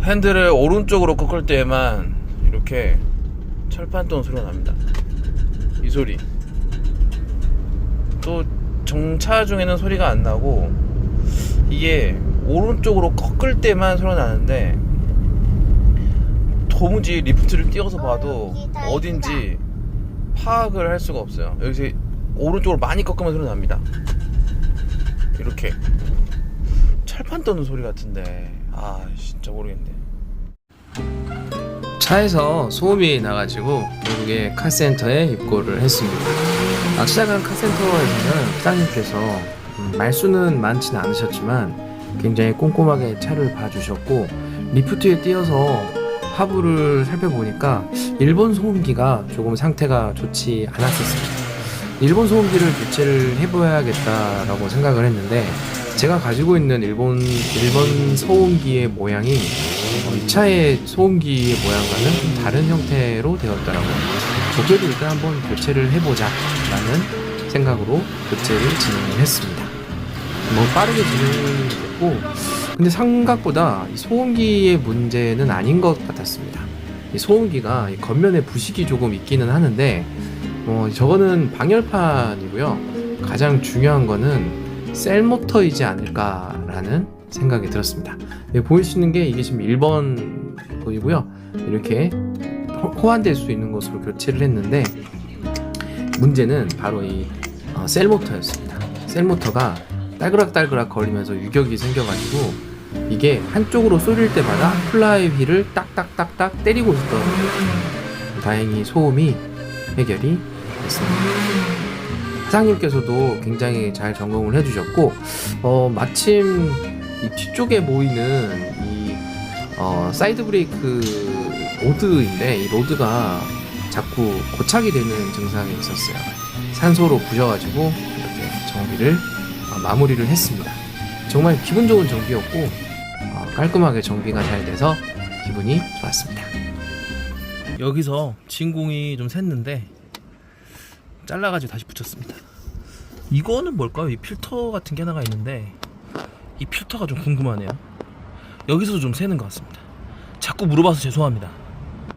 핸들을 오른쪽으로 꺾을 때에만 이렇게 철판 떠는 소리가 납니다. 이 소리. 또 정차 중에는 소리가 안 나고, 이게 오른쪽으로 꺾을 때만 소리가 나는데 도무지 리프트를 띄워서 봐도 어딘지 파악을 할 수가 없어요. 여기서 오른쪽으로 많이 꺾으면 소리 납니다. 이렇게 철판 떠는 소리 같은데, 진짜 모르겠네. 차에서 소음이 나가지고 결국에 카센터에 입고를 했습니다. 시작한 카센터에서는 사장님께서 말수는 많지는 않으셨지만 굉장히 꼼꼼하게 차를 봐주셨고, 리프트에 띄어서 하부를 살펴보니까 일본 소음기가 조금 상태가 좋지 않았었습니다. 일본 소음기를 교체를 해봐야겠다라고 생각을 했는데, 제가 가지고 있는 일본 소음기의 모양이 이 차의 소음기의 모양과는 좀 다른 형태로 되었더라고요. 그래도 일단 한번 교체를 해보자 라는 생각으로 교체를 진행을 했습니다. 빠르게 진행이 됐고, 근데 생각보다 이 소음기의 문제는 아닌 것 같았습니다. 이 소음기가 이 겉면에 부식이 조금 있기는 하는데, 저거는 방열판이고요. 가장 중요한 거는 셀 모터이지 않을까라는 생각이 들었습니다. 보이시는 게 이게 지금 1번 거이고요. 이렇게 호환될 수 있는 것으로 교체를 했는데, 문제는 바로 이 셀 모터였습니다. 셀 모터가 딸그락딸그락 거리면서 유격이 생겨가지고 이게 한쪽으로 쏠릴 때마다 플라이 휠을 딱딱딱딱 때리고 있더라고요. 다행히 소음이 해결이 됐습니다. 사장님께서도 굉장히 잘 점검을 해주셨고, 마침 이 뒤쪽에 보이는 이 사이드 브레이크 로드인데, 이 로드가 자꾸 고착이 되는 증상이 있었어요. 산소로 부셔가지고 이렇게 정비를 마무리를 했습니다. 정말 기분 좋은 정비였고, 깔끔하게 정비가 잘 돼서 기분이 좋았습니다. 여기서 진공이 좀 샜는데 잘라가지고 다시 붙였습니다. 이거는 뭘까요? 이 필터 같은 게 하나가 있는데, 이 필터가 좀 궁금하네요. 여기서도 좀 새는 것 같습니다. 자꾸 물어봐서 죄송합니다.